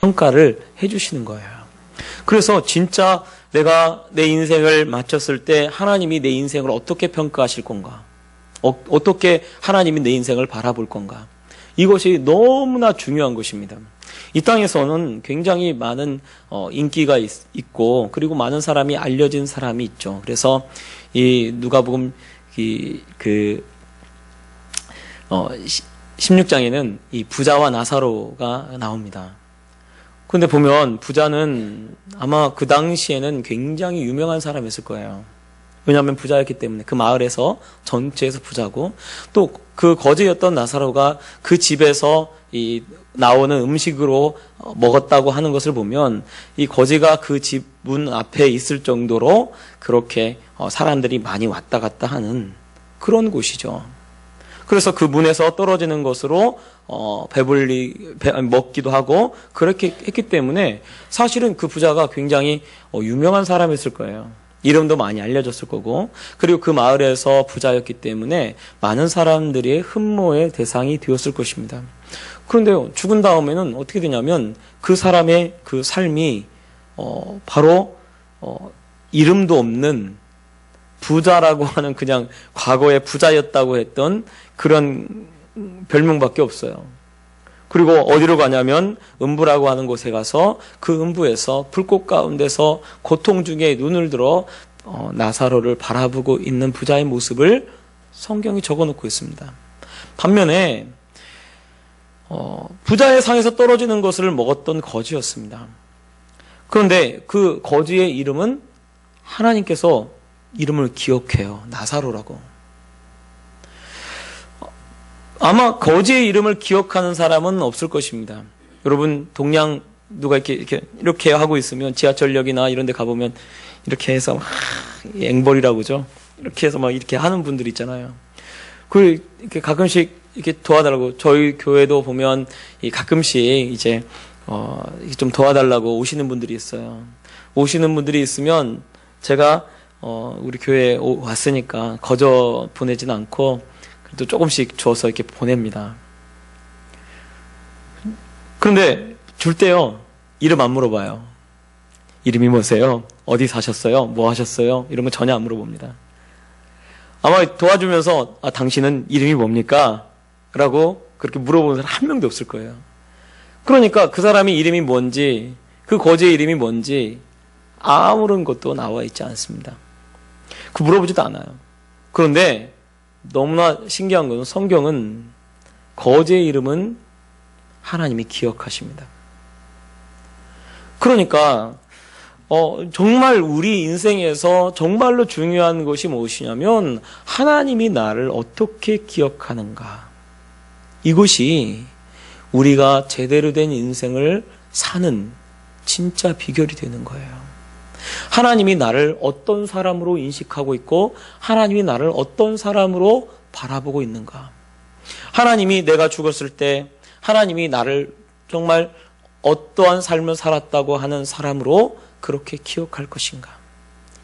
평가를 해주시는 거예요. 그래서 진짜 내가 내 인생을 마쳤을 때 하나님이 내 인생을 어떻게 평가하실 건가? 어떻게 하나님이 내 인생을 바라볼 건가? 이것이 너무나 중요한 것입니다. 이 땅에서는 굉장히 많은 인기가 있고 그리고 많은 사람이 알려진 사람이 있죠. 그래서 이 누가복음 16장에는 이 부자와 나사로가 나옵니다. 그런데 보면 부자는 아마 그 당시에는 굉장히 유명한 사람이었을 거예요. 왜냐하면 부자였기 때문에 그 마을에서 전체에서 부자고 또 그 거지였던 나사로가 그 집에서 이 나오는 음식으로 먹었다고 하는 것을 보면 이 거지가 그 집 문 앞에 있을 정도로 그렇게 사람들이 많이 왔다 갔다 하는 그런 곳이죠. 그래서 그 문에서 떨어지는 것으로 먹기도 하고 그렇게 했기 때문에 사실은 그 부자가 굉장히 유명한 사람이었을 거예요. 이름도 많이 알려졌을 거고 그리고 그 마을에서 부자였기 때문에 많은 사람들이 흠모의 대상이 되었을 것입니다. 그런데 죽은 다음에는 어떻게 되냐면 그 사람의 그 삶이 바로 이름도 없는 부자라고 하는 그냥 과거에 부자였다고 했던 그런 별명밖에 없어요. 그리고 어디로 가냐면 음부라고 하는 곳에 가서 그 음부에서 불꽃 가운데서 고통 중에 눈을 들어 나사로를 바라보고 있는 부자의 모습을 성경이 적어놓고 있습니다. 반면에 부자의 상에서 떨어지는 것을 먹었던 거지였습니다. 그런데 그 거지의 이름은 하나님께서 이름을 기억해요. 나사로라고. 아마 거지의 이름을 기억하는 사람은 없을 것입니다. 여러분 동양 누가 이렇게 하고 있으면 지하철역이나 이런 데 가보면 이렇게 해서 앵벌이라고 그러죠. 이렇게 해서 막 이렇게 하는 분들 있잖아요. 이렇게 가끔씩 이렇게 도와달라고 저희 교회도 보면 가끔씩 이제 좀 도와달라고 오시는 분들이 있어요. 오시는 분들이 있으면 제가 우리 교회에 왔으니까 거저 보내진 않고 또 조금씩 줘서 이렇게 보냅니다. 그런데 줄 때요, 이름 안 물어봐요. 이름이 뭐세요? 어디 사셨어요? 뭐 하셨어요? 이런 거 전혀 안 물어봅니다. 아마 도와주면서 당신은 이름이 뭡니까? 라고 그렇게 물어보는 사람 한 명도 없을 거예요. 그러니까 그 사람이 이름이 뭔지, 그 거지의 이름이 뭔지 아무런 것도 나와 있지 않습니다. 물어보지도 않아요. 그런데 너무나 신기한 것은 성경은 거지의 이름은 하나님이 기억하십니다. 그러니까 정말 우리 인생에서 정말로 중요한 것이 무엇이냐면 하나님이 나를 어떻게 기억하는가. 이것이 우리가 제대로 된 인생을 사는 진짜 비결이 되는 거예요. 하나님이 나를 어떤 사람으로 인식하고 있고 하나님이 나를 어떤 사람으로 바라보고 있는가. 하나님이 내가 죽었을 때 하나님이 나를 정말 어떠한 삶을 살았다고 하는 사람으로 그렇게 기억할 것인가.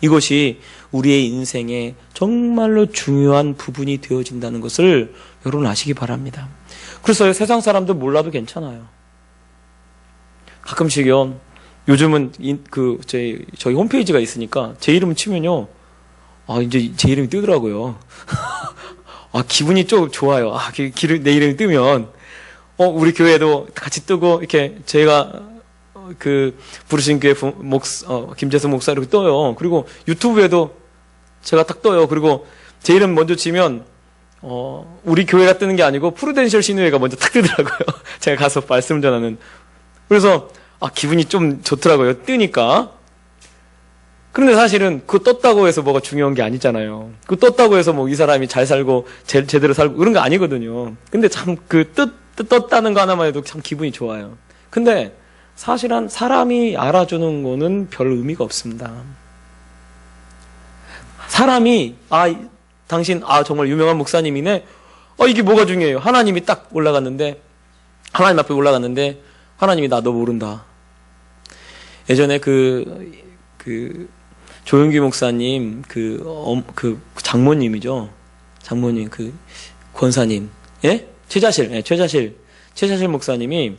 이것이 우리의 인생에 정말로 중요한 부분이 되어진다는 것을 여러분 아시기 바랍니다. 그래서 세상 사람들 몰라도 괜찮아요. 가끔씩요. 요즘은 저희 홈페이지가 있으니까 제 이름 치면요. 이제 제 이름이 뜨더라고요. 기분이 좀 좋아요. 내 이름이 뜨면 우리 교회도 같이 뜨고 이렇게 제가 부르신 교회 김재수 목사 이렇게 떠요. 그리고 유튜브에도 제가 딱 떠요. 그리고 제 이름 먼저 치면 우리 교회가 뜨는 게 아니고 프루덴셜 신우회가 먼저 탁 뜨더라고요. 제가 가서 말씀 전하는. 그래서 기분이 좀 좋더라고요. 뜨니까. 그런데 사실은 그거 떴다고 해서 뭐가 중요한 게 아니잖아요. 그거 떴다고 해서 뭐 이 사람이 잘 살고 제대로 살고 그런 거 아니거든요. 근데 참 떴다는 거 하나만 해도 참 기분이 좋아요. 근데 사실은 사람이 알아주는 거는 별 의미가 없습니다. 사람이 당신 정말 유명한 목사님이네. 이게 뭐가 중요해요? 하나님이 딱 올라갔는데 하나님 앞에 올라갔는데 하나님이 나 너 모른다. 예전에 조용기 목사님 장모님이죠. 장모님 권사님 최자실 목사님이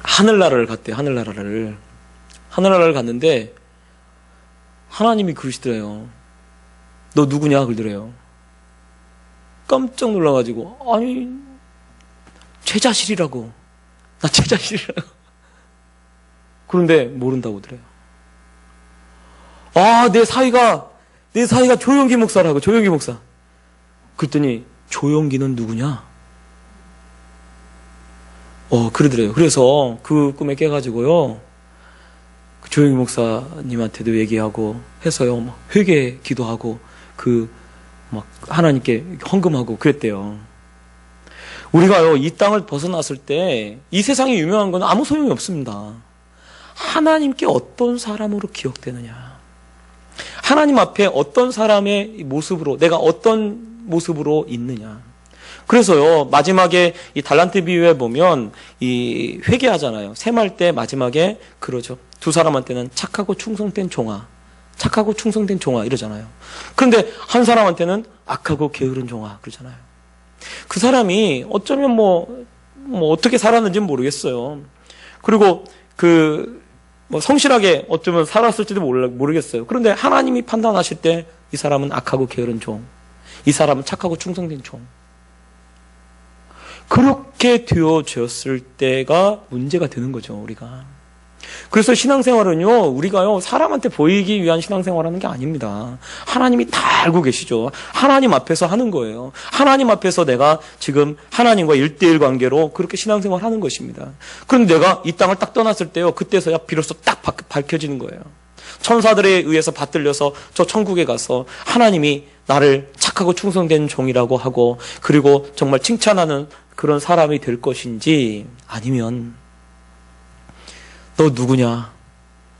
하늘나라를 갔대요. 하늘나라를 갔는데 하나님이 그러시더래요. 너 누구냐? 그러더래요. 깜짝 놀라가지고, 아니, 최자실이라고. 나 최자실이라고. 그런데 모른다고 그래요. 아, 내 사위가 조용기 목사라고, 조용기 목사. 그랬더니, 조용기는 누구냐? 그러더래요. 그래서 그 꿈에 깨가지고요, 그 조용기 목사님한테도 얘기하고 해서요, 막 회개 기도하고, 막 하나님께 헌금하고 그랬대요. 우리가요, 이 땅을 벗어났을 때, 이 세상에 유명한 건 아무 소용이 없습니다. 하나님께 어떤 사람으로 기억되느냐. 하나님 앞에 어떤 사람의 모습으로, 내가 어떤 모습으로 있느냐. 그래서요, 마지막에 이 달란트 비유에 보면, 이 회개하잖아요. 셈할 때 마지막에 그러죠. 두 사람한테는 착하고 충성된 종아, 착하고 충성된 종아 이러잖아요. 그런데 한 사람한테는 악하고 게으른 종아 그러잖아요. 그 사람이 어쩌면 뭐 어떻게 살았는지는 모르겠어요. 그리고 성실하게 어쩌면 살았을지도 모르겠어요. 그런데 하나님이 판단하실 때 이 사람은 악하고 게으른 종, 이 사람은 착하고 충성된 종. 그렇게 되어졌을 때가 문제가 되는 거죠, 우리가. 그래서 신앙생활은요, 우리가요, 사람한테 보이기 위한 신앙생활하는 게 아닙니다. 하나님이 다 알고 계시죠. 하나님 앞에서 하는 거예요. 하나님 앞에서 내가 지금 하나님과 1대1 관계로 그렇게 신앙생활 하는 것입니다. 그런데 내가 이 땅을 딱 떠났을 때요, 그때서야 비로소 딱 밝혀지는 거예요. 천사들에 의해서 받들려서 저 천국에 가서 하나님이 나를 착하고 충성된 종이라고 하고, 그리고 정말 칭찬하는 그런 사람이 될 것인지, 아니면 너 누구냐?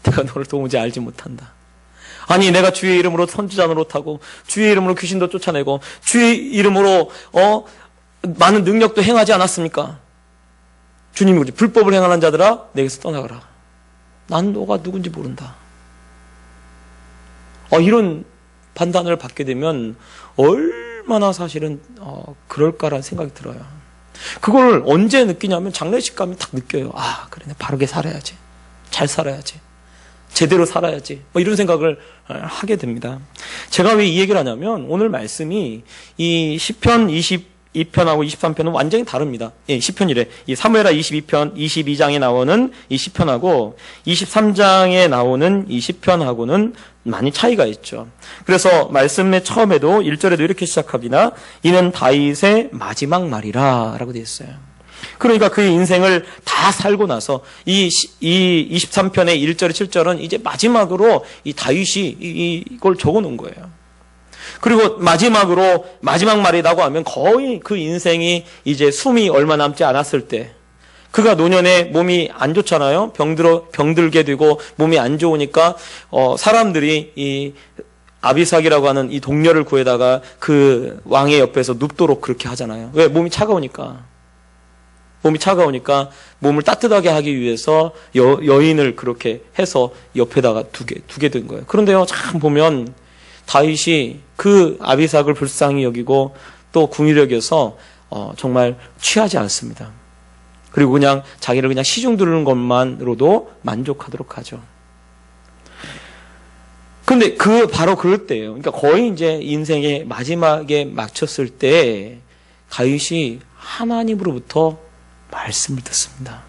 내가 너를 도무지 알지 못한다. 아니, 내가 주의 이름으로 선지자 노릇하고, 주의 이름으로 귀신도 쫓아내고, 주의 이름으로 많은 능력도 행하지 않았습니까? 주님이 그러지, 불법을 행하는 자들아 내게서 떠나가라. 난 너가 누군지 모른다. 이런 판단을 받게 되면 얼마나 사실은 그럴까라는 생각이 들어요. 그걸 언제 느끼냐면 장례식 가면 딱 느껴요. 아, 그래, 내가 바르게 살아야지. 잘 살아야지. 제대로 살아야지. 이런 생각을 하게 됩니다. 제가 왜 이 얘기를 하냐면 오늘 말씀이 이 시편 22편하고 23편은 완전히 다릅니다. 예, 시편이래. 이 사무엘하 22편, 22장에 나오는 이 시편하고 23장에 나오는 이 시편하고는 많이 차이가 있죠. 그래서 말씀의 처음에도 1절에도 이렇게 시작합니다. 이는 다윗의 마지막 말이라 라고 되어 있어요. 그러니까 그의 인생을 다 살고 나서 이 23편의 1절, 7절은 이제 마지막으로 이 다윗이 이걸 적어 놓은 거예요. 그리고 마지막으로 마지막 말이라고 하면 거의 그 인생이 이제 숨이 얼마 남지 않았을 때, 그가 노년에 몸이 안 좋잖아요. 병들게 되고 몸이 안 좋으니까 사람들이 이 아비삭이라고 하는 이 동료를 구해다가 그 왕의 옆에서 눕도록 그렇게 하잖아요. 왜? 몸이 차가우니까 몸을 따뜻하게 하기 위해서 여인을 그렇게 해서 옆에다가 두게 된 거예요. 그런데요, 참 보면 다윗이 그 아비삭을 불쌍히 여기고 또 궁히 여겨서 정말 취하지 않습니다. 그리고 그냥 자기를 그냥 시중 두르는 것만으로도 만족하도록 하죠. 근데 바로 그럴 때예요. 그러니까 거의 이제 인생의 마지막에 마쳤을 때 다윗이 하나님으로부터 말씀을 듣습니다.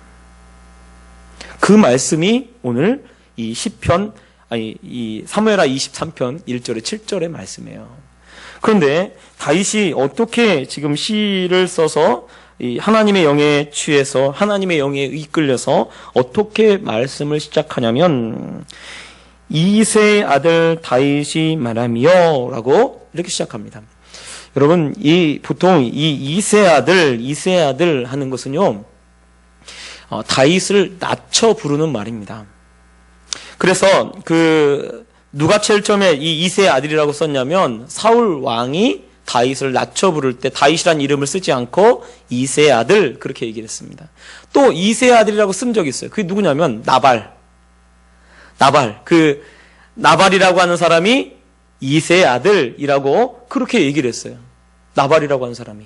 그 말씀이 오늘 이 시편, 이 사무엘하 23편 1절에 7절의 말씀이에요. 그런데 다윗이 어떻게 지금 시를 써서 이 하나님의 영에 취해서 하나님의 영에 이끌려서 어떻게 말씀을 시작하냐면, 이새의 아들 다윗이 말하며 라고 이렇게 시작합니다. 여러분, 보통 이 이새의 아들 하는 것은요, 다윗을 낮춰 부르는 말입니다. 그래서 누가 제일 처음에 이 이새의 아들이라고 썼냐면, 사울 왕이 다윗을 낮춰 부를 때 다윗이라는 이름을 쓰지 않고 이새의 아들 그렇게 얘기를 했습니다. 또 이새의 아들이라고 쓴 적이 있어요. 그게 누구냐면 나발이라고 하는 사람이 이새의 아들이라고 그렇게 얘기를 했어요. 나발이라고 하는 사람이.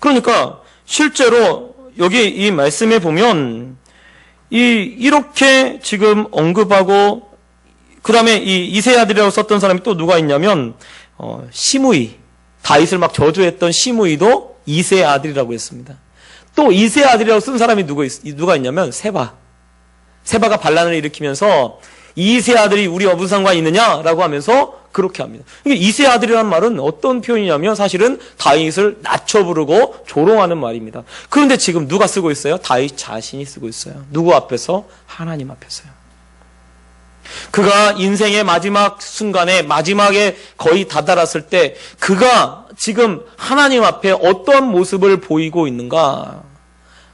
그러니까 실제로 여기 이 말씀에 보면 이렇게 지금 언급하고 그다음에 이 이세 아들이라고 썼던 사람이 또 누가 있냐면 시므이, 다윗을 막 저주했던 시므이도 이세 아들이라고 했습니다. 또 이세 아들이라고 쓴 사람이 누가 있냐면 세바가 반란을 일으키면서 이세 아들이 우리 어부상과 있느냐라고 하면서 그렇게 합니다. 이세 아들이라는 말은 어떤 표현이냐면 사실은 다윗을 낮춰 부르고 조롱하는 말입니다. 그런데 지금 누가 쓰고 있어요? 다윗 자신이 쓰고 있어요. 누구 앞에서? 하나님 앞에서요. 그가 인생의 마지막 순간에 마지막에 거의 다다랐을 때 그가 지금 하나님 앞에 어떤 모습을 보이고 있는가?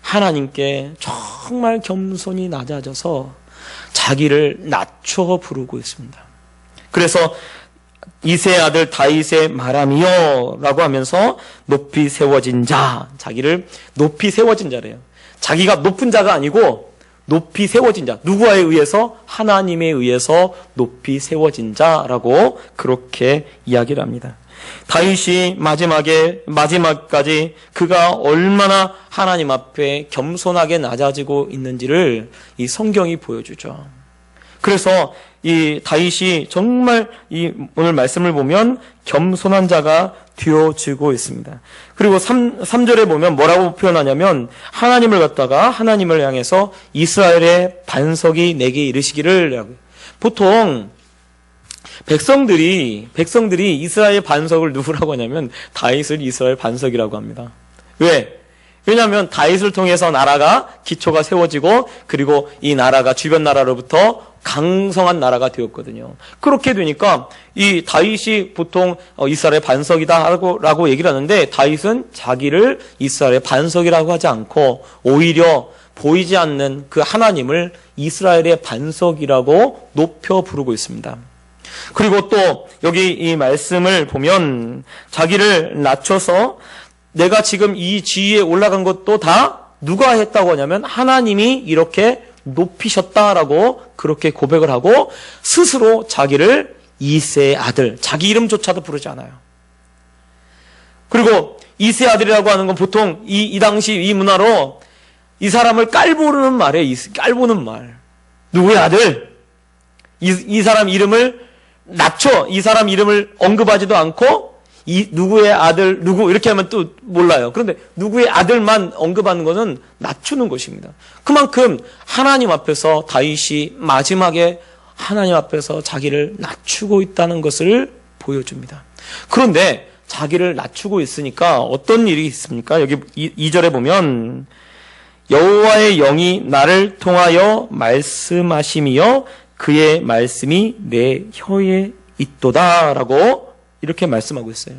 하나님께 정말 겸손히 낮아져서 자기를 낮춰 부르고 있습니다. 그래서 이세 아들 다윗의 말함이여 라고 하면서 높이 세워진 자, 자기를 높이 세워진 자래요. 자기가 높은 자가 아니고 높이 세워진 자, 누구에 의해서? 하나님에 의해서 높이 세워진 자라고 그렇게 이야기를 합니다. 다윗이 마지막까지 그가 얼마나 하나님 앞에 겸손하게 낮아지고 있는지를 이 성경이 보여주죠. 그래서 이 다윗이 정말 이 오늘 말씀을 보면 겸손한 자가 되어지고 있습니다. 그리고 3절에 보면 뭐라고 표현하냐면 하나님을 갖다가 하나님을 향해서 이스라엘의 반석이 내게 이르시기를. 보통 백성들이 이스라엘 반석을 누구라고 하냐면 다윗을 이스라엘 반석이라고 합니다. 왜? 왜냐하면 다윗을 통해서 나라가 기초가 세워지고 그리고 이 나라가 주변 나라로부터 강성한 나라가 되었거든요. 그렇게 되니까 이 다윗이 보통 이스라엘 반석이다라고 얘기를 하는데 다윗은 자기를 이스라엘 반석이라고 하지 않고 오히려 보이지 않는 그 하나님을 이스라엘의 반석이라고 높여 부르고 있습니다. 그리고 또 여기 이 말씀을 보면 자기를 낮춰서 내가 지금 이 지위에 올라간 것도 다 누가 했다고 하냐면 하나님이 이렇게 높이셨다라고 그렇게 고백을 하고 스스로 자기를 이세의 아들, 자기 이름조차도 부르지 않아요. 그리고 이세의 아들이라고 하는 건 보통 이 당시 이 문화로 이 사람을 깔보는 말이에요. 깔보는 말. 누구의 아들? 이 사람 이름을 낮춰. 이 사람 이름을 언급하지도 않고 누구의 아들, 누구 이렇게 하면 또 몰라요. 그런데 누구의 아들만 언급하는 것은 낮추는 것입니다. 그만큼 하나님 앞에서 다윗이 마지막에 하나님 앞에서 자기를 낮추고 있다는 것을 보여줍니다. 그런데 자기를 낮추고 있으니까 어떤 일이 있습니까? 여기 2절에 보면 여호와의 영이 나를 통하여 말씀하심이여 그의 말씀이 내 혀에 있도다라고 이렇게 말씀하고 있어요.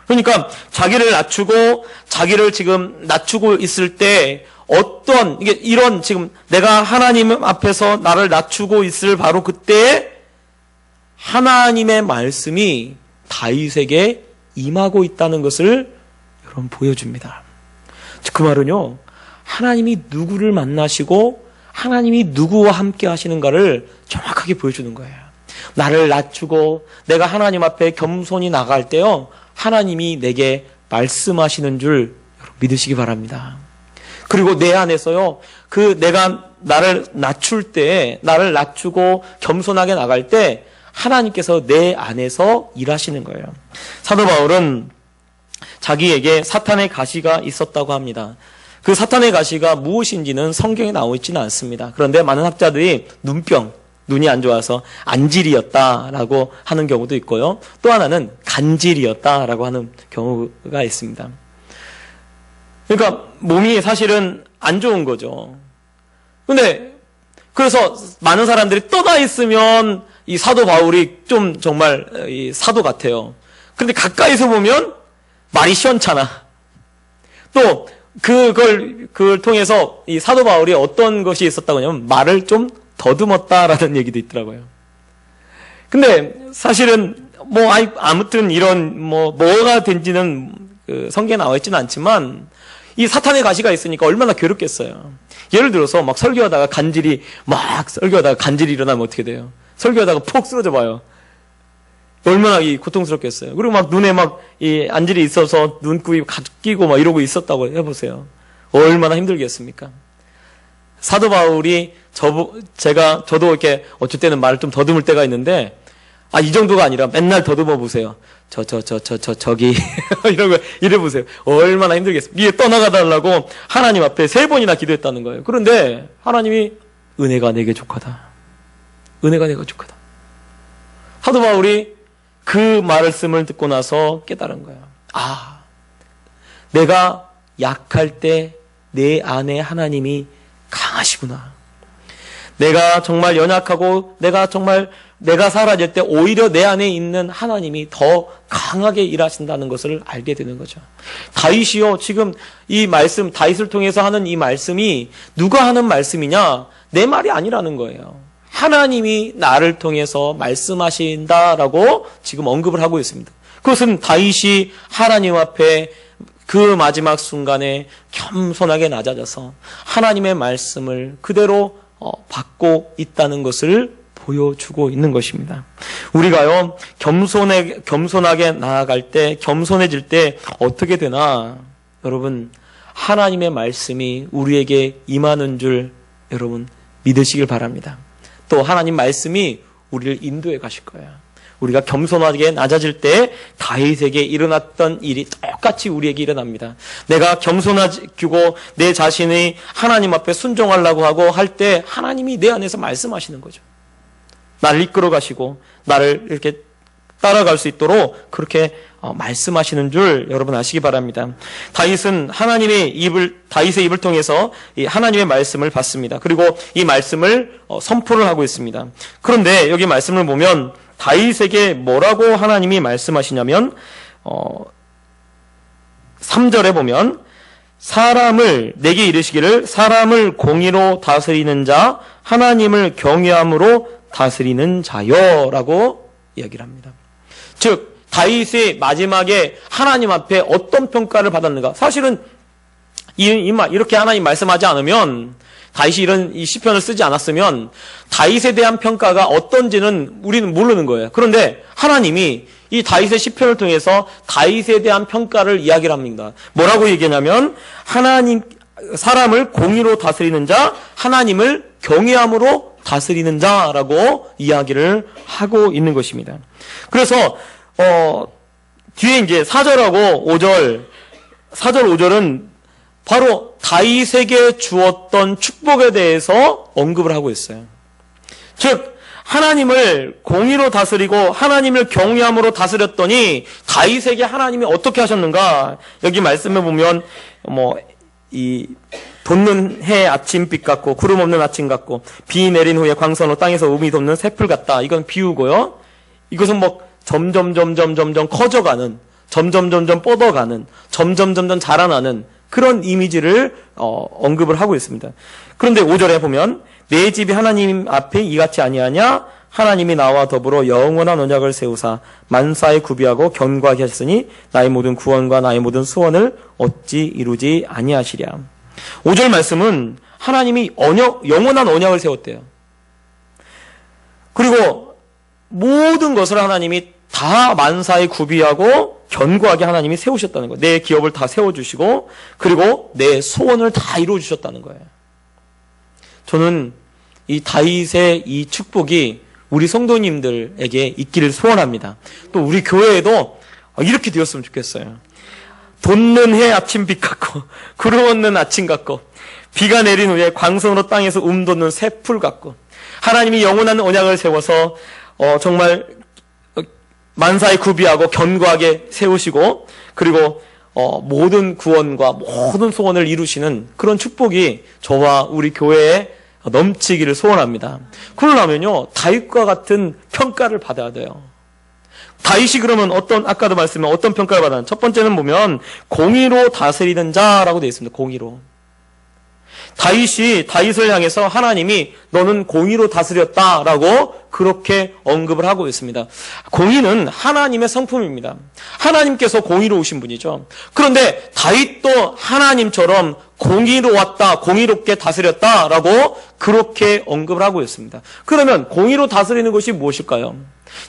그러니까 자기를 낮추고 자기를 지금 낮추고 있을 때 어떤 이런 지금 내가 하나님 앞에서 나를 낮추고 있을 바로 그때 하나님의 말씀이 다윗에게 임하고 있다는 것을 여러분 보여줍니다. 그 말은요, 하나님이 누구를 만나시고 하나님이 누구와 함께 하시는가를 정확하게 보여주는 거예요. 나를 낮추고 내가 하나님 앞에 겸손히 나갈 때요, 하나님이 내게 말씀하시는 줄 믿으시기 바랍니다. 그리고 내 안에서요, 내가 나를 낮출 때, 나를 낮추고 겸손하게 나갈 때 하나님께서 내 안에서 일하시는 거예요. 사도 바울은 자기에게 사탄의 가시가 있었다고 합니다. 그 사탄의 가시가 무엇인지는 성경에 나와 있지는 않습니다. 그런데 많은 학자들이 눈이 안 좋아서 안질이었다라고 하는 경우도 있고요. 또 하나는 간질이었다라고 하는 경우가 있습니다. 그러니까 몸이 사실은 안 좋은 거죠. 근데 그래서 많은 사람들이 떠나 있으면 이 사도 바울이 좀 정말 이 사도 같아요. 그런데 가까이서 보면 말이 시원찮아. 또 그걸 통해서 이 사도 바울이 어떤 것이 있었다고 하냐면 말을 좀 더듬었다라는 얘기도 있더라고요. 근데 사실은 아무튼 이런 뭐가 된지는 성경에 나와 있지는 않지만 이 사탄의 가시가 있으니까 얼마나 괴롭겠어요. 예를 들어서 막 설교하다가 간질이 일어나면 어떻게 돼요? 설교하다가 푹 쓰러져 봐요. 얼마나 고통스럽겠어요. 그리고 막 눈에 막 이 안질이 있어서 눈곱이 가득 끼고 막 이러고 있었다고 해보세요. 얼마나 힘들겠습니까? 사도 바울이 저도 이렇게 어쩔 때는 말을 좀 더듬을 때가 있는데, 이 정도가 아니라 맨날 더듬어 보세요. 저기, 이래 보세요. 얼마나 힘들겠습니까? 이게 떠나가달라고 하나님 앞에 3번이나 기도했다는 거예요. 그런데 하나님이 은혜가 내게 족하다. 은혜가 내가 족하다. 사도 바울이 그 말씀을 듣고 나서 깨달은 거예요. 내가 약할 때 내 안에 하나님이 강하시구나. 내가 정말 연약하고 내가 사라질 때 오히려 내 안에 있는 하나님이 더 강하게 일하신다는 것을 알게 되는 거죠. 다윗이요, 지금 이 말씀, 다윗을 통해서 하는 이 말씀이 누가 하는 말씀이냐? 내 말이 아니라는 거예요. 하나님이 나를 통해서 말씀하신다라고 지금 언급을 하고 있습니다. 그것은 다윗이 하나님 앞에 그 마지막 순간에 겸손하게 낮아져서 하나님의 말씀을 그대로 받고 있다는 것을 보여주고 있는 것입니다. 우리가요, 겸손하게 나아갈 때, 겸손해질 때 어떻게 되나? 여러분, 하나님의 말씀이 우리에게 임하는 줄 여러분 믿으시길 바랍니다. 또 하나님 말씀이 우리를 인도해 가실 거예요. 우리가 겸손하게 낮아질 때 다윗에게 일어났던 일이 똑같이 우리에게 일어납니다. 내가 겸손하고 내 자신이 하나님 앞에 순종하려고 하고 할 때 하나님이 내 안에서 말씀하시는 거죠. 나를 이끌어 가시고 나를 이렇게 따라갈 수 있도록 그렇게 말씀하시는 줄 여러분 아시기 바랍니다. 다윗은 다윗의 입을 통해서 이 하나님의 말씀을 받습니다. 그리고 이 말씀을 선포를 하고 있습니다. 그런데 여기 말씀을 보면 다윗에게 뭐라고 하나님이 말씀하시냐면 3절에 보면 내게 이르시기를 사람을 공의로 다스리는 자 하나님을 경외함으로 다스리는 자여 라고 이야기를 합니다. 즉 다윗이 마지막에 하나님 앞에 어떤 평가를 받았는가? 사실은 이렇게 하나님 말씀하지 않으면 다윗이 이 시편을 쓰지 않았으면 다윗에 대한 평가가 어떤지는 우리는 모르는 거예요. 그런데 하나님이 이 다윗의 시편을 통해서 다윗에 대한 평가를 이야기를 합니다. 뭐라고 얘기하냐면 사람을 공의로 다스리는 자, 하나님을 경외함으로 다스리는 자라고 이야기를 하고 있는 것입니다. 그래서 뒤에 이제 4절하고 5절, 4절 5절은 바로 다윗에게 주었던 축복에 대해서 언급을 하고 있어요. 즉 하나님을 공의로 다스리고 하나님을 경외함으로 다스렸더니 다윗에게 하나님이 어떻게 하셨는가? 여기 말씀에 보면 이 돋는 해 아침빛 같고 구름 없는 아침 같고 비 내린 후에 광선으로 땅에서 음이 돋는 새풀 같다. 이건 비유고요. 이것은 점점 커져가는, 점점 뻗어가는, 점점 자라나는 그런 이미지를 언급을 하고 있습니다. 그런데 5절에 보면 내 집이 하나님 앞에 이같이 아니하냐? 하나님이 나와 더불어 영원한 언약을 세우사 만사에 구비하고 견고하게 하셨으니 나의 모든 구원과 나의 모든 소원을 어찌 이루지 아니하시랴. 5절 말씀은 하나님이 영원한 언약을 세웠대요. 그리고 모든 것을 하나님이 다 만사에 구비하고 견고하게 하나님이 세우셨다는 거예요. 내 기업을 다 세워주시고 그리고 내 소원을 다 이루어주셨다는 거예요. 저는 이 다윗의 이 축복이 우리 성도님들에게 있기를 소원합니다. 또 우리 교회에도 이렇게 되었으면 좋겠어요. 돋는 해 아침빛 같고 구름 없는 아침 같고 비가 내린 후에 광선으로 땅에서 돋는 새풀 같고 하나님이 영원한 언약을 세워서 정말 만사에 구비하고 견고하게 세우시고 그리고 모든 구원과 모든 소원을 이루시는 그런 축복이 저와 우리 교회에 넘치기를 소원합니다. 그러려면요 다윗과 같은 평가를 받아야 돼요. 다윗이 그러면 아까도 말씀에 어떤 평가를 받았나? 첫 번째는 보면 공의로 다스리는 자라고 되어 있습니다. 공의로. 다윗을 향해서 하나님이 너는 공의로 다스렸다라고 그렇게 언급을 하고 있습니다. 공의는 하나님의 성품입니다. 하나님께서 공의로우신 분이죠. 그런데 다윗도 하나님처럼 공의로웠다, 공의롭게 다스렸다라고 그렇게 언급을 하고 있습니다. 그러면 공의로 다스리는 것이 무엇일까요?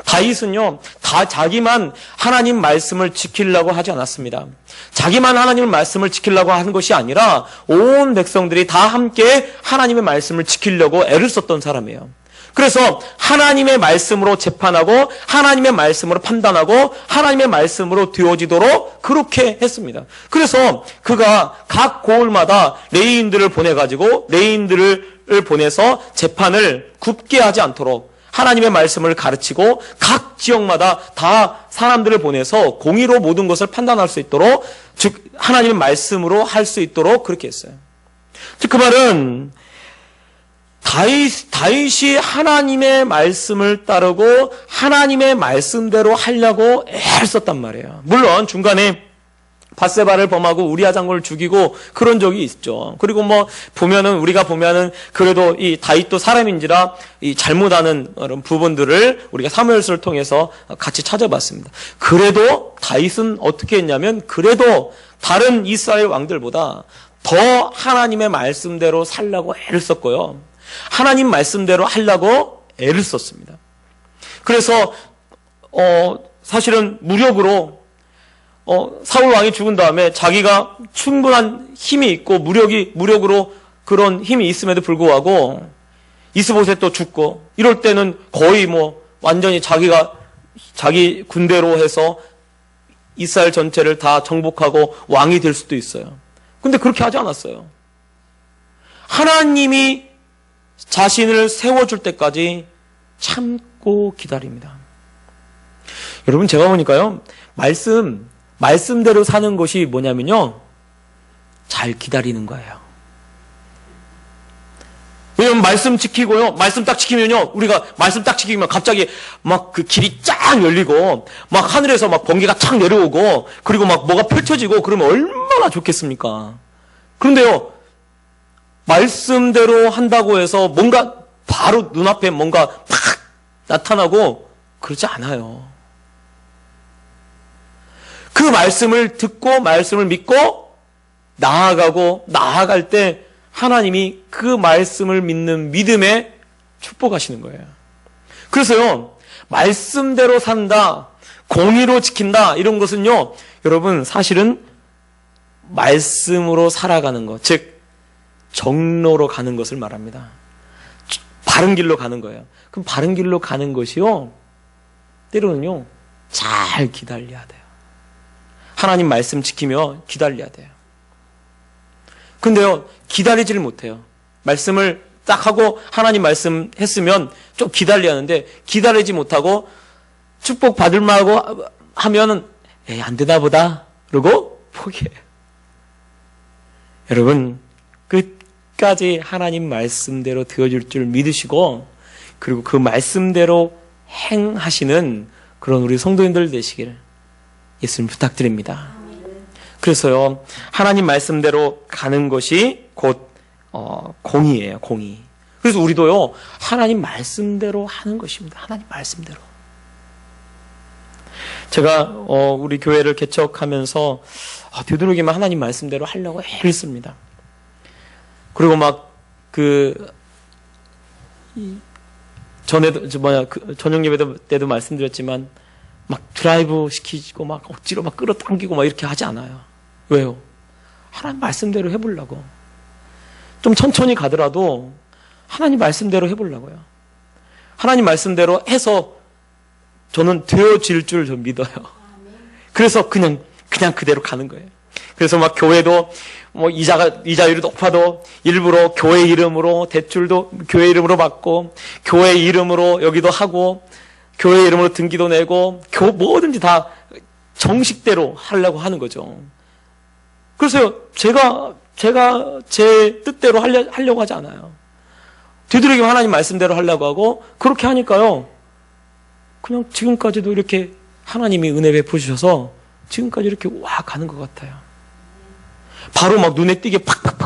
다윗은요, 다 자기만 하나님 말씀을 지키려고 하지 않았습니다. 자기만 하나님의 말씀을 지키려고 하는 것이 아니라 온 백성들이 다 함께 하나님의 말씀을 지키려고 애를 썼던 사람이에요. 그래서 하나님의 말씀으로 재판하고 하나님의 말씀으로 판단하고 하나님의 말씀으로 되어지도록 그렇게 했습니다. 그래서 그가 각 고을마다 레위인들을 보내가지고 레위인들을 보내서 재판을 굽게 하지 않도록 하나님의 말씀을 가르치고 각 지역마다 다 사람들을 보내서 공의로 모든 것을 판단할 수 있도록, 즉 하나님의 말씀으로 할 수 있도록 그렇게 했어요. 즉 그 말은 다윗이 하나님의 말씀을 따르고 하나님의 말씀대로 하려고 애를 썼단 말이에요. 물론 중간에 밧세바를 범하고 우리아 장군을 죽이고 그런 적이 있죠. 그리고 우리가 보면은 그래도 이 다윗도 사람인지라 이 잘못하는 그런 부분들을 우리가 사무엘서를 통해서 같이 찾아봤습니다. 그래도 다윗은 어떻게 했냐면 그래도 다른 이스라엘 왕들보다 더 하나님의 말씀대로 살려고 애를 썼고요. 하나님 말씀대로 하려고 애를 썼습니다. 그래서 사실은 무력으로 사울 왕이 죽은 다음에 자기가 충분한 힘이 있고 무력으로 그런 힘이 있음에도 불구하고 이스보셋도 죽고 이럴 때는 거의 완전히 자기 군대로 해서 이스라엘 전체를 다 정복하고 왕이 될 수도 있어요. 근데 그렇게 하지 않았어요. 하나님이 자신을 세워줄 때까지 참고 기다립니다. 여러분, 제가 보니까요, 말씀대로 사는 것이 뭐냐면요, 잘 기다리는 거예요. 왜냐면 말씀 지키고요, 말씀 딱 지키면요, 우리가 말씀 딱 지키면 갑자기 막 그 길이 쫙 열리고, 막 하늘에서 막 번개가 쫙 내려오고, 그리고 막 뭐가 펼쳐지고, 그러면 얼마나 좋겠습니까? 그런데요, 말씀대로 한다고 해서 뭔가 바로 눈앞에 뭔가 팍 나타나고 그러지 않아요. 그 말씀을 듣고 말씀을 믿고 나아갈 때 하나님이 그 말씀을 믿는 믿음에 축복하시는 거예요. 그래서요, 말씀대로 산다, 공의로 지킨다, 이런 것은요, 여러분, 사실은 말씀으로 살아가는 것, 즉 정로로 가는 것을 말합니다. 바른 길로 가는 거예요. 그럼 바른 길로 가는 것이요, 때로는요, 잘 기다려야 돼요. 하나님 말씀 지키며 기다려야 돼요. 근데요, 기다리지를 못해요. 말씀을 딱 하고 하나님 말씀 했으면 좀 기다려야 하는데, 기다리지 못하고 축복 받을 만하고 하면은 안 되나 보다 그러고 포기해요. 여러분, 끝까지 하나님 말씀대로 되어줄 줄 믿으시고, 그리고 그 말씀대로 행하시는 그런 우리 성도님들 되시길 예수님 부탁드립니다. 그래서요, 하나님 말씀대로 가는 것이 곧 공의예요, 공의. 그래서 우리도요, 하나님 말씀대로 하는 것입니다. 하나님 말씀대로. 제가 우리 교회를 개척하면서 되도록이면 하나님 말씀대로 하려고 애를 씁니다. 그리고 저녁 예배 때도 말씀드렸지만 막 드라이브 시키고 막 억지로 막 끌어당기고 막 이렇게 하지 않아요. 왜요? 하나님 말씀대로 해보려고. 좀 천천히 가더라도 하나님 말씀대로 해보려고요. 하나님 말씀대로 해서 저는 되어질 줄 좀 믿어요. 그래서 그냥 그대로 가는 거예요. 그래서 막 교회도 이자율이 높아도 일부러 교회 이름으로 대출도 교회 이름으로 받고 교회 이름으로 여기도 하고 교회 이름으로 등기도 내고 뭐든지 다 정식대로 하려고 하는 거죠. 그래서 제가 제 뜻대로 하려고 하지 않아요. 되도록이면 하나님 말씀대로 하려고 하고, 그렇게 하니까요, 그냥 지금까지도 이렇게 하나님이 은혜 베푸셔서 지금까지 이렇게 와 가는 것 같아요. 바로 막 눈에 띄게 팍팍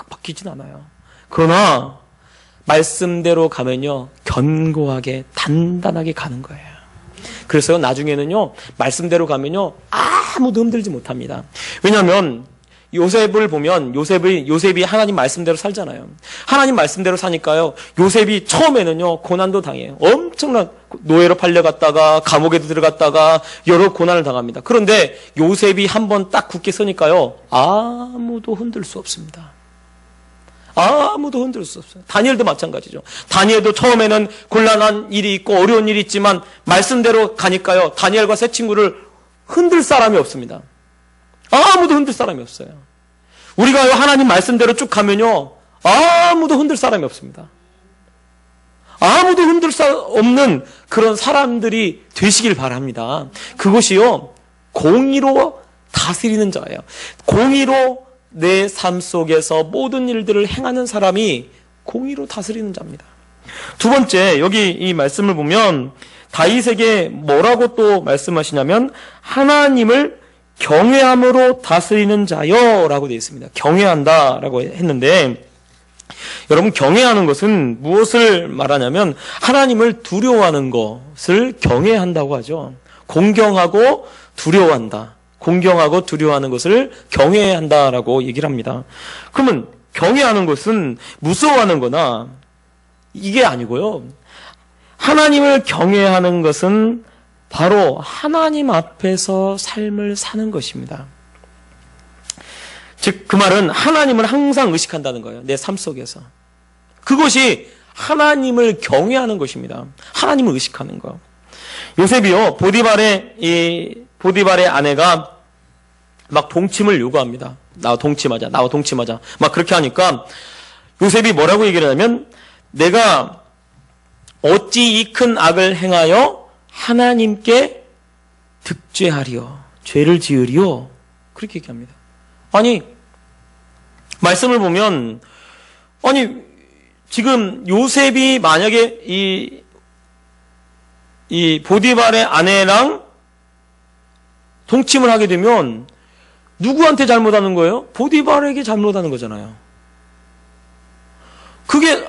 바뀌진 않아요. 그러나 말씀대로 가면요, 견고하게, 단단하게 가는 거예요. 그래서 나중에는요, 말씀대로 가면요, 아무도 흔들지 못합니다. 왜냐하면 요셉을 보면 요셉이 하나님 말씀대로 살잖아요. 하나님 말씀대로 사니까요, 요셉이 처음에는요, 고난도 당해요. 엄청난 노예로 팔려갔다가 감옥에 들어갔다가 여러 고난을 당합니다. 그런데 요셉이 한번 딱 굳게 서니까요, 아무도 흔들 수 없습니다. 아무도 흔들 수 없어요. 다니엘도 마찬가지죠. 다니엘도 처음에는 곤란한 일이 있고 어려운 일이 있지만 말씀대로 가니까요, 다니엘과 세 친구를 흔들 사람이 없습니다. 아무도 흔들 사람이 없어요. 우리가 하나님 말씀대로 쭉 가면요, 아무도 흔들 사람이 없습니다. 아무도 흔들 수 없는 그런 사람들이 되시길 바랍니다. 그것이요, 공의로 다스리는 자예요. 공의로 내 삶 속에서 모든 일들을 행하는 사람이 공의로 다스리는 자입니다. 두 번째, 여기 이 말씀을 보면 다윗에게 뭐라고 또 말씀하시냐면 하나님을 경외함으로 다스리는 자여 라고 되어 있습니다. 경외한다 라고 했는데, 여러분, 경외하는 것은 무엇을 말하냐면 하나님을 두려워하는 것을 경외한다고 하죠. 공경하고 두려워한다. 공경하고 두려워하는 것을 경외한다라고 얘기를 합니다. 그러면 경외하는 것은 무서워하는 거나 이게 아니고요. 하나님을 경외하는 것은 바로 하나님 앞에서 삶을 사는 것입니다. 즉, 그 말은 하나님을 항상 의식한다는 거예요. 내 삶 속에서. 그것이 하나님을 경외하는 것입니다. 하나님을 의식하는 거. 요셉이요, 보디발의 아내가 막 동침을 요구합니다. 나와 동침하자. 막 그렇게 하니까 요셉이 뭐라고 얘기를 하냐면, 내가 어찌 이 큰 악을 행하여 하나님께 득죄하리요, 죄를 지으리요, 그렇게 얘기합니다. 아니, 말씀을 보면, 아니, 지금 요셉이 만약에 이 보디발의 아내랑 동침을 하게 되면 누구한테 잘못하는 거예요? 보디발에게 잘못하는 거잖아요.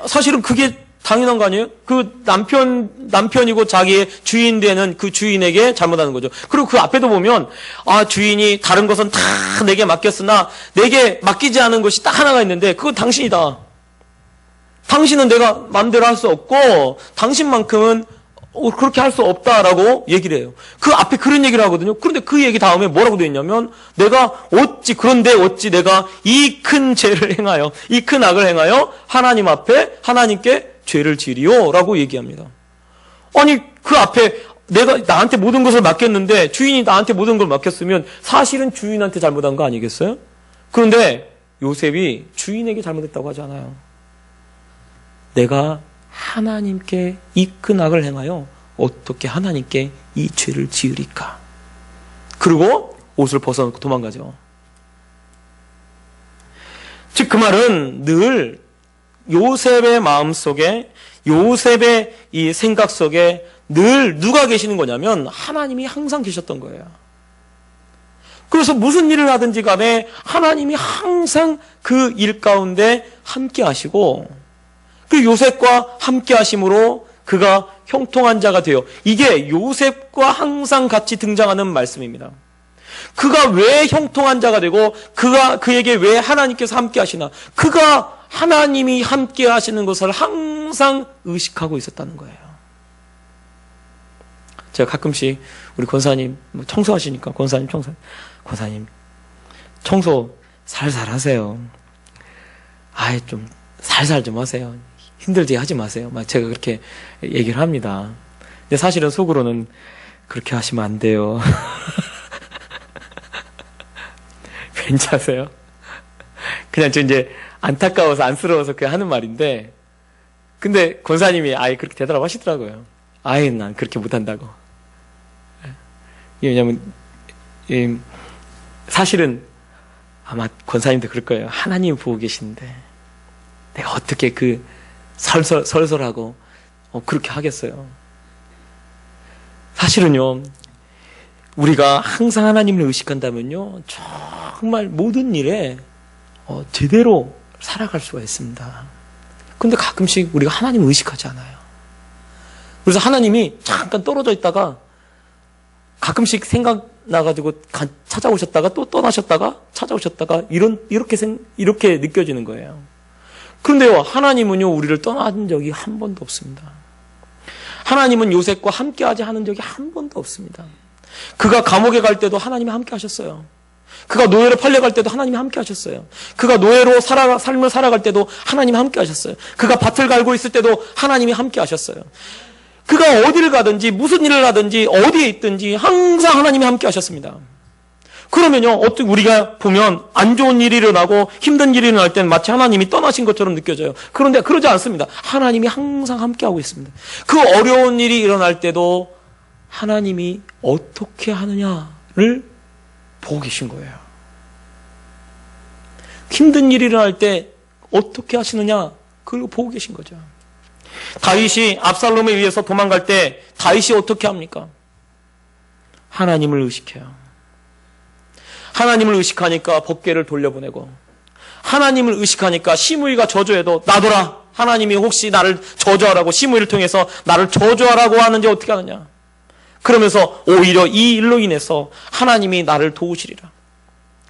사실은 그게 당연한 거 아니에요? 그 남편이고 자기의 주인 되는 그 주인에게 잘못하는 거죠. 그리고 그 앞에도 보면, 주인이 다른 것은 다 내게 맡겼으나 내게 맡기지 않은 것이 딱 하나가 있는데 그건 당신이다. 당신은 내가 마음대로 할 수 없고 당신만큼은 그렇게 할 수 없다라고 얘기를 해요. 그 앞에 그런 얘기를 하거든요. 그런데 그 얘기 다음에 뭐라고 되어 있냐면, 그런데 어찌 내가 이 큰 죄를 행하여, 이 큰 악을 행하여 하나님 앞에 하나님께 죄를 지리요 라고 얘기합니다. 아니, 그 앞에 내가 나한테 모든 것을 맡겼는데 주인이 나한테 모든 걸 맡겼으면 사실은 주인한테 잘못한 거 아니겠어요? 그런데 요셉이 주인에게 잘못했다고 하지 않아요. 내가 하나님께 이 큰 악을 행하여 어떻게 하나님께 이 죄를 지으리까? 그리고 옷을 벗어놓고 도망가죠. 즉, 그 말은 늘 요셉의 마음 속에, 요셉의 이 생각 속에 늘 누가 계시는 거냐면 하나님이 항상 계셨던 거예요. 그래서 무슨 일을 하든지 간에 하나님이 항상 그 일 가운데 함께 하시고, 그 요셉과 함께 하심으로 그가 형통한 자가 되어, 이게 요셉과 항상 같이 등장하는 말씀입니다. 그가 왜 형통한 자가 되고 그에게 왜 하나님께서 함께 하시나? 그가 하나님이 함께 하시는 것을 항상 의식하고 있었다는 거예요. 제가 가끔씩 우리 권사님 청소하시니까 권사님 청소 살살 하세요. 좀 살살 좀 하세요. 힘들게 하지 마세요. 막 제가 그렇게 얘기를 합니다. 근데 사실은 속으로는 그렇게 하시면 안 돼요. 왠지 아세요? 그냥 저 이제 안타까워서 안쓰러워서 그냥 하는 말인데, 근데 권사님이 그렇게 되돌아가시더라고요. 난 그렇게 못한다고. 왜냐면 사실은 아마 권사님도 그럴 거예요. 하나님 보고 계시는데 내가 어떻게 그 설설하고 그렇게 하겠어요. 사실은요, 우리가 항상 하나님을 의식한다면요, 정말 모든 일에 제대로 살아갈 수가 있습니다. 근데 가끔씩 우리가 하나님을 의식하지 않아요. 그래서 하나님이 잠깐 떨어져 있다가 가끔씩 생각나가지고 찾아오셨다가 또 떠나셨다가 찾아오셨다가 이렇게 느껴지는 거예요. 그런데요, 하나님은요, 우리를 떠난 적이 한 번도 없습니다. 하나님은 요셉과 함께하지 않은 적이 한 번도 없습니다. 그가 감옥에 갈 때도 하나님이 함께 하셨어요. 그가 노예로 팔려갈 때도 하나님이 함께 하셨어요. 그가 노예로 삶을 살아갈 때도 하나님이 함께 하셨어요. 그가 밭을 갈고 있을 때도 하나님이 함께 하셨어요. 그가 어디를 가든지 무슨 일을 하든지 어디에 있든지 항상 하나님이 함께 하셨습니다. 그러면요, 어떻게 우리가 보면 안 좋은 일이 일어나고 힘든 일이 일어날 때는 마치 하나님이 떠나신 것처럼 느껴져요. 그런데 그러지 않습니다. 하나님이 항상 함께하고 있습니다. 그 어려운 일이 일어날 때도 하나님이 어떻게 하느냐를 보고 계신 거예요. 힘든 일이 일어날 때 어떻게 하시느냐, 그걸 보고 계신 거죠. 다윗이 압살롬에 의해서 도망갈 때 다윗이 어떻게 합니까? 하나님을 의식해요. 하나님을 의식하니까 법궤를 돌려보내고, 하나님을 의식하니까 시므이가 저주해도 놔둬라. 하나님이 혹시 나를 저주하라고, 시므이를 통해서 나를 저주하라고 하는지 어떻게 하느냐. 그러면서 오히려 이 일로 인해서 하나님이 나를 도우시리라.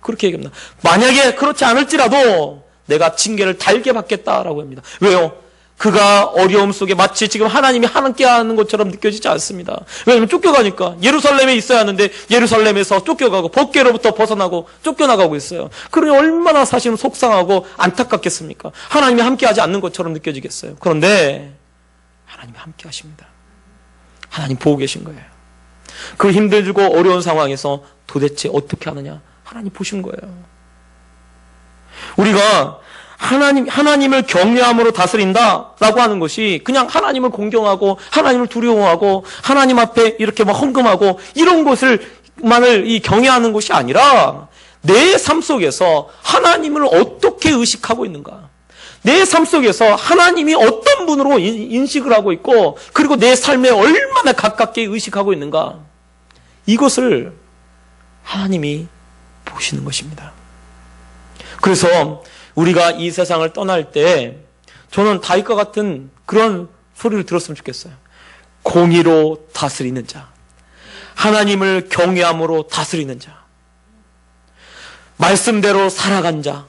그렇게 얘기합니다. 만약에 그렇지 않을지라도 내가 징계를 달게 받겠다라고 합니다. 왜요? 그가 어려움 속에 마치 지금 하나님이 함께하는 것처럼 느껴지지 않습니다. 왜냐하면 쫓겨가니까 예루살렘에 있어야 하는데 예루살렘에서 쫓겨가고 법궤로부터 벗어나고 쫓겨나가고 있어요. 그러니 얼마나 사실은 속상하고 안타깝겠습니까? 하나님이 함께하지 않는 것처럼 느껴지겠어요. 그런데 하나님이 함께하십니다. 하나님 보고 계신 거예요. 그 힘들고 어려운 상황에서 도대체 어떻게 하느냐, 하나님 보신 거예요. 우리가 하나님을 경외함으로 다스린다라고 하는 것이 그냥 하나님을 공경하고 하나님을 두려워하고 하나님 앞에 이렇게 막 헌금하고 이런 것을만을 경외하는 것이 아니라 내 삶 속에서 하나님을 어떻게 의식하고 있는가, 내 삶 속에서 하나님이 어떤 분으로 인식을 하고 있고 그리고 내 삶에 얼마나 가깝게 의식하고 있는가, 이것을 하나님이 보시는 것입니다. 그래서 우리가 이 세상을 떠날 때 저는 다윗과 같은 그런 소리를 들었으면 좋겠어요. 공의로 다스리는 자, 하나님을 경외함으로 다스리는 자, 말씀대로 살아간 자,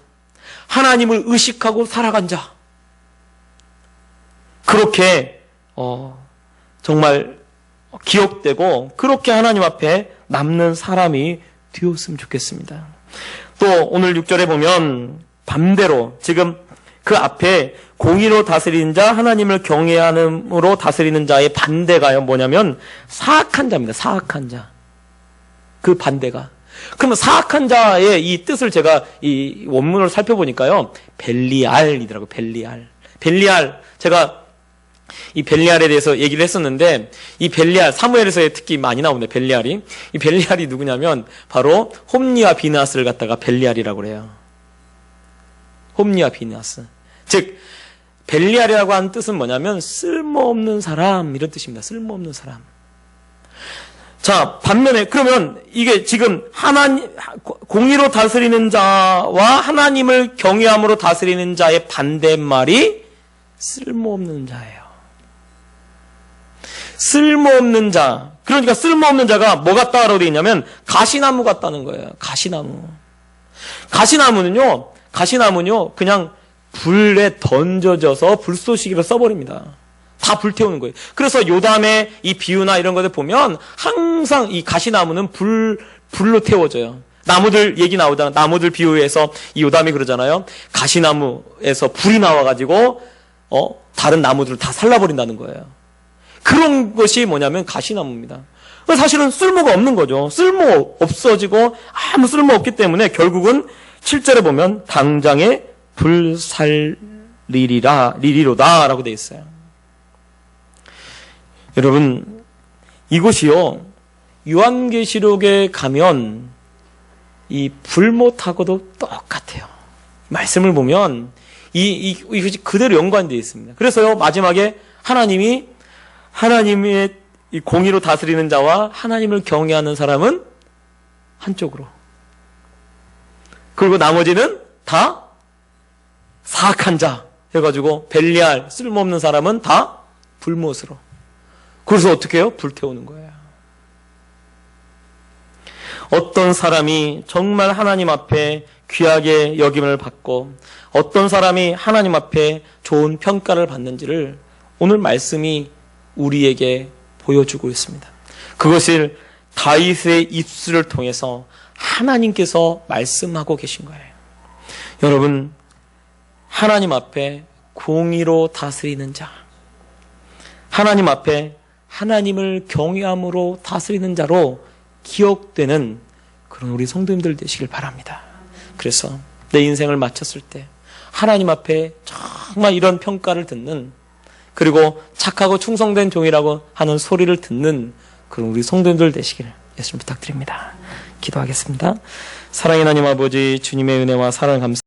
하나님을 의식하고 살아간 자, 그렇게 정말 기억되고 그렇게 하나님 앞에 남는 사람이 되었으면 좋겠습니다. 또 오늘 6절에 보면 반대로 지금 그 앞에 공의로 다스리는 자, 하나님을 경외함으로 다스리는 자의 반대가요, 뭐냐면 사악한 자입니다. 사악한 자. 그 반대가. 그러면 사악한 자의 이 뜻을 제가 이 원문을 살펴보니까요, 벨리알이더라고요. 벨리알. 제가 이 벨리알에 대해서 얘기를 했었는데, 이 벨리알, 사무엘에서 특히 많이 나오는데, 벨리알이. 이 벨리알이 누구냐면 바로 홈리와 비느하스를 갖다가 벨리알이라고 그래요. 홈리와 비느하스. 즉 벨리알이라고 하는 뜻은 뭐냐면 쓸모없는 사람, 이런 뜻입니다. 쓸모없는 사람. 자, 반면에 그러면 이게 지금 공의로 다스리는 자와 하나님을 경외함으로 다스리는 자의 반대말이 쓸모없는 자예요. 쓸모없는 자. 그러니까 쓸모없는 자가 뭐 같다라고 되어 있냐면 가시나무 같다는 거예요. 가시나무는요, 그냥 불에 던져져서 불쏘시개로 써버립니다. 다 불태우는 거예요. 그래서 요담의 이 비유나 이런 것들 보면 항상 이 가시나무는 불로 태워져요. 나무들 얘기 나오잖아요. 나무들 비유에서 이 요담이 그러잖아요. 가시나무에서 불이 나와가지고, 다른 나무들을 다 살라버린다는 거예요. 그런 것이 뭐냐면 가시나무입니다. 사실은 쓸모가 없는 거죠. 쓸모 없어지고 아무 쓸모 없기 때문에 결국은 7절에 보면 당장에 불살리리로다라고 되어 있어요. 여러분, 이것이요, 요한계시록에 가면 이 불못하고도 똑같아요. 말씀을 보면 이것이 그대로 연관되어 있습니다. 그래서요, 마지막에 하나님의 이 공의로 다스리는 자와 하나님을 경외하는 사람은 한쪽으로, 그리고 나머지는 다 사악한 자, 해가지고 벨리알 쓸모없는 사람은 다 불못으로. 그래서 어떻게 해요? 불태우는 거예요. 어떤 사람이 정말 하나님 앞에 귀하게 여김을 받고 어떤 사람이 하나님 앞에 좋은 평가를 받는지를 오늘 말씀이 우리에게 보여주고 있습니다. 그것을 다윗의 입술을 통해서 하나님께서 말씀하고 계신 거예요. 여러분, 하나님 앞에 공의로 다스리는 자, 하나님 앞에 하나님을 경외함으로 다스리는 자로 기억되는 그런 우리 성도님들 되시길 바랍니다. 그래서 내 인생을 마쳤을 때 하나님 앞에 정말 이런 평가를 듣는, 그리고 착하고 충성된 종이라고 하는 소리를 듣는 그런 우리 성도님들 되시기를 예수님 부탁드립니다. 기도하겠습니다. 사랑의 하나님 아버지, 주님의 은혜와 사랑을 감사합니다.